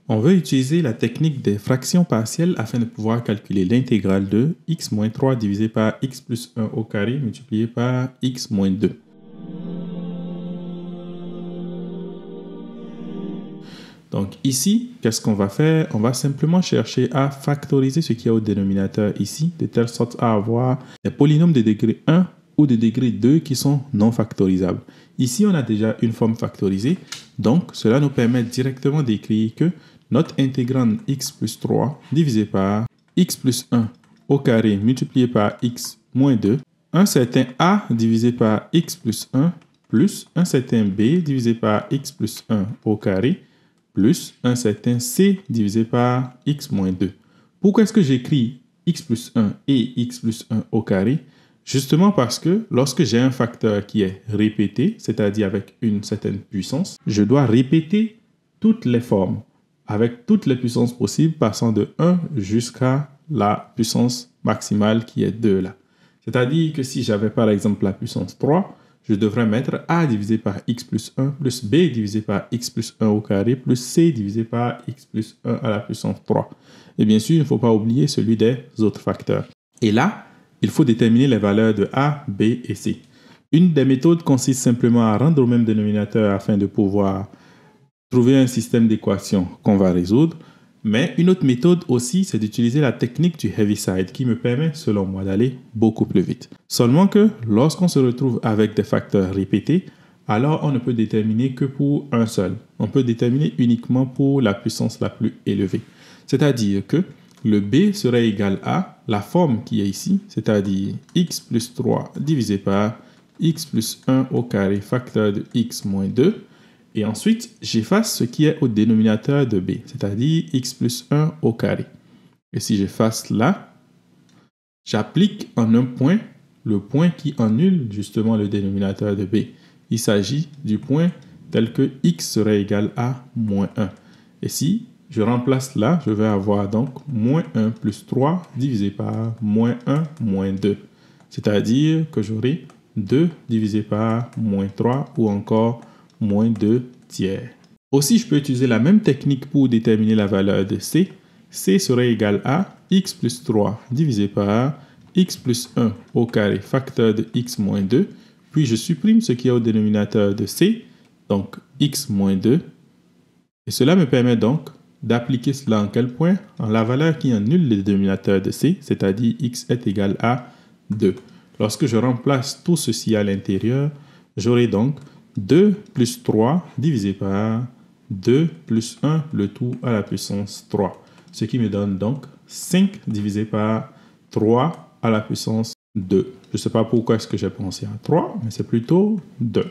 On veut utiliser la technique des fractions partielles afin de pouvoir calculer l'intégrale de x moins 3 divisé par x plus 1 au carré multiplié par x moins 2. Donc ici, qu'est-ce qu'on va faire? On va simplement chercher à factoriser ce qui est au dénominateur ici, de telle sorte à avoir des polynômes de degré 1 ou de degré 2 qui sont non factorisables. Ici, on a déjà une forme factorisée, donc cela nous permet directement d'écrire que notre intégrande x plus 3 divisé par x plus 1 au carré multiplié par x moins 2, un certain a divisé par x plus 1 plus un certain b divisé par x plus 1 au carré plus un certain c divisé par x moins 2. Pourquoi est-ce que j'écris x plus 1 et x plus 1 au carré? Justement parce que lorsque j'ai un facteur qui est répété, c'est-à-dire avec une certaine puissance, je dois répéter toutes les formes avec toutes les puissances possibles, passant de 1 jusqu'à la puissance maximale qui est 2 là. C'est-à-dire que si j'avais par exemple la puissance 3, je devrais mettre a divisé par x plus 1 plus b divisé par x plus 1 au carré plus c divisé par x plus 1 à la puissance 3. Et bien sûr, il ne faut pas oublier celui des autres facteurs. Et là, il faut déterminer les valeurs de a, b et c. Une des méthodes consiste simplement à rendre au même dénominateur afin de pouvoir trouver un système d'équations qu'on va résoudre. Mais une autre méthode aussi, c'est d'utiliser la technique du Heaviside qui me permet, selon moi, d'aller beaucoup plus vite. Seulement que lorsqu'on se retrouve avec des facteurs répétés, alors on ne peut déterminer que pour un seul. On peut déterminer uniquement pour la puissance la plus élevée. C'est-à-dire que le b serait égal à la forme qui est ici, c'est-à-dire x plus 3 divisé par x plus 1 au carré facteur de x moins 2. Et ensuite, j'efface ce qui est au dénominateur de b, c'est-à-dire x plus 1 au carré. Et si j'efface là, j'applique en un point le point qui annule justement le dénominateur de b. Il s'agit du point tel que x serait égal à moins 1. Et si je remplace là, je vais avoir donc moins 1 plus 3 divisé par moins 1 moins 2. C'est-à-dire que j'aurai 2 divisé par moins 3 ou encore moins 2 tiers. Aussi, je peux utiliser la même technique pour déterminer la valeur de c. C serait égal à x plus 3 divisé par x plus 1 au carré facteur de x moins 2. Puis je supprime ce qui est au dénominateur de c, donc x moins 2. Et cela me permet donc d'appliquer cela en quel point? En la valeur qui annule le dénominateur de c, c'est-à-dire x est égal à 2. Lorsque je remplace tout ceci à l'intérieur, j'aurai donc 2 plus 3 divisé par 2 plus 1, le tout à la puissance 3. Ce qui me donne donc 5 divisé par 3 à la puissance 2. Je ne sais pas pourquoi est-ce que j'ai pensé à 3, mais c'est plutôt 2.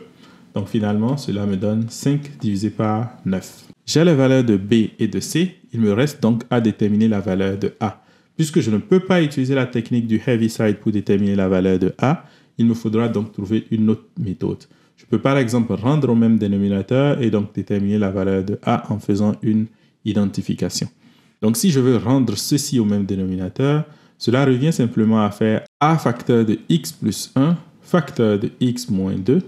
Donc finalement, cela me donne 5 divisé par 9. J'ai les valeurs de b et de c. Il me reste donc à déterminer la valeur de a. Puisque je ne peux pas utiliser la technique du Heaviside pour déterminer la valeur de a, il me faudra donc trouver une autre méthode. Je peux par exemple rendre au même dénominateur et donc déterminer la valeur de a en faisant une identification. Donc si je veux rendre ceci au même dénominateur, cela revient simplement à faire a facteur de x plus 1 facteur de x moins 2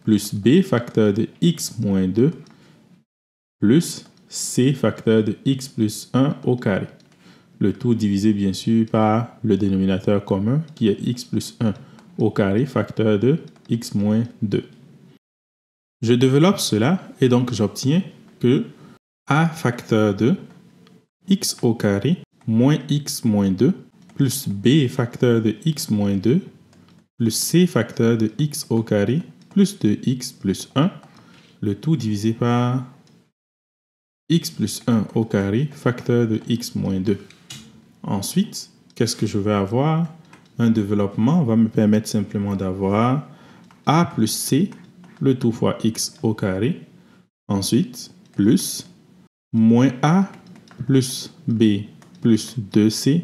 plus b facteur de x moins 2 plus c facteur de x plus 1 au carré. Le tout divisé bien sûr par le dénominateur commun qui est x plus 1 au carré facteur de x moins 2. Je développe cela et donc j'obtiens que a facteur de x au carré moins x moins 2 plus b facteur de x moins 2 plus c facteur de x au carré plus 2x plus 1, le tout divisé par x plus 1 au carré facteur de x moins 2. Ensuite, qu'est-ce que je vais avoir? Un développement va me permettre simplement d'avoir a plus c, le tout fois x au carré. Ensuite, plus moins a plus b plus 2c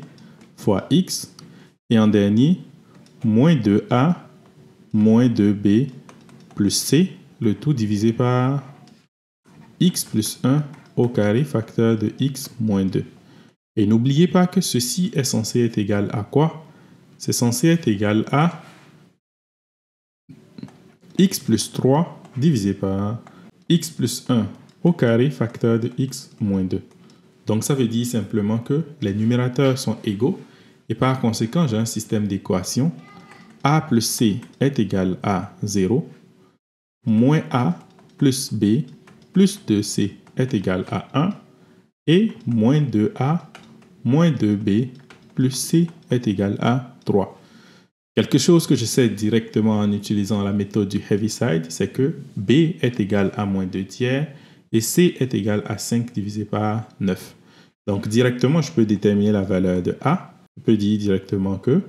fois x. Et en dernier, moins 2a moins 2b plus c, le tout divisé par x plus 1 au carré facteur de x moins 2. Et n'oubliez pas que ceci est censé être égal à quoi? C'est censé être égal à x plus 3 divisé par x plus 1 au carré facteur de x moins 2. Donc ça veut dire simplement que les numérateurs sont égaux et par conséquent j'ai un système d'équations. A plus C est égal à 0, moins A plus B plus 2C est égal à 1 et moins 2A moins 2B plus C est égal à 3. Quelque chose que je sais directement en utilisant la méthode du Heaviside, c'est que B est égal à moins 2 tiers et C est égal à 5 divisé par 9. Donc directement, je peux déterminer la valeur de A. Je peux dire directement que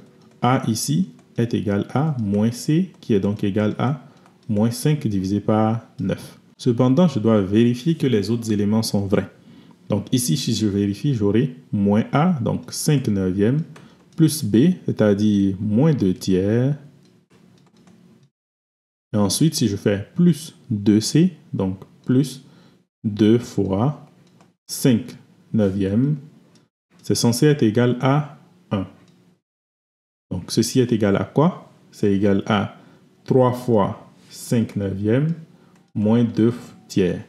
A ici est égal à moins C, qui est donc égal à moins 5 divisé par 9. Cependant, je dois vérifier que les autres éléments sont vrais. Donc ici, si je vérifie, j'aurai moins A, donc 5 neuvièmes, plus B, c'est-à-dire moins 2 tiers. Et ensuite, si je fais plus 2C, donc plus 2 fois 5 neuvièmes, c'est censé être égal à 1. Donc ceci est égal à quoi? C'est égal à 3 fois 5 neuvièmes moins 2 tiers.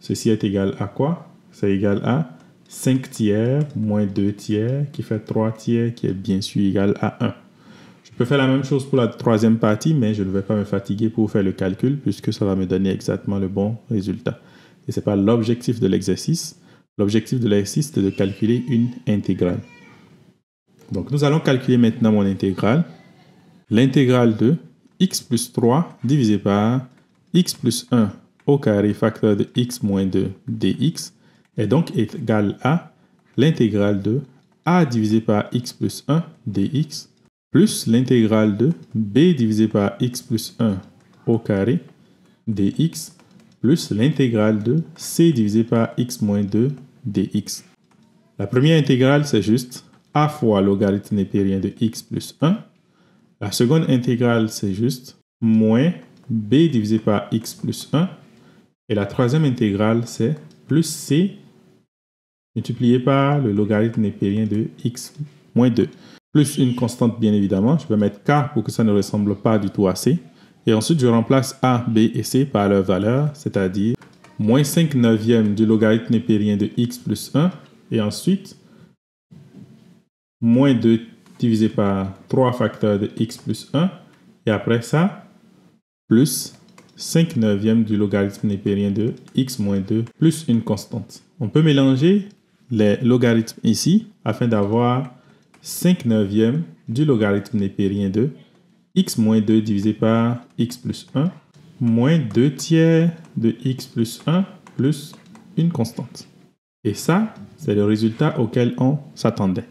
Ceci est égal à quoi? C'est égal à 5 tiers moins 2 tiers qui fait 3 tiers qui est bien sûr égal à 1. Je peux faire la même chose pour la troisième partie, mais je ne vais pas me fatiguer pour faire le calcul puisque ça va me donner exactement le bon résultat. Et ce n'est pas l'objectif de l'exercice. L'objectif de l'exercice est de calculer une intégrale. Donc nous allons calculer maintenant mon intégrale. L'intégrale de x plus 3 divisé par x plus 1 au carré facteur de x moins 2 dx est donc égal à l'intégrale de a divisé par x plus 1 dx plus l'intégrale de b divisé par x plus 1 au carré dx plus l'intégrale de c divisé par x moins 2 dx. La première intégrale, c'est juste a fois logarithme népérien de x plus 1. La seconde intégrale, c'est juste moins b divisé par x plus 1. Et la troisième intégrale, c'est plus c multiplié par le logarithme népérien de x moins 2. Plus une constante, bien évidemment. Je vais mettre k pour que ça ne ressemble pas du tout à c. Et ensuite, je remplace a, b et c par leur valeur, c'est-à-dire moins 5 neuvièmes du logarithme népérien de x plus 1. Et ensuite, moins 2 divisé par 3 facteurs de x plus 1. Et après ça, plus 5 neuvièmes du logarithme népérien de x moins 2 plus une constante. On peut mélanger les logarithmes ici afin d'avoir 5 neuvièmes du logarithme népérien de x moins 2 divisé par x plus 1 moins 2 tiers de x plus 1 plus une constante. Et ça, c'est le résultat auquel on s'attendait.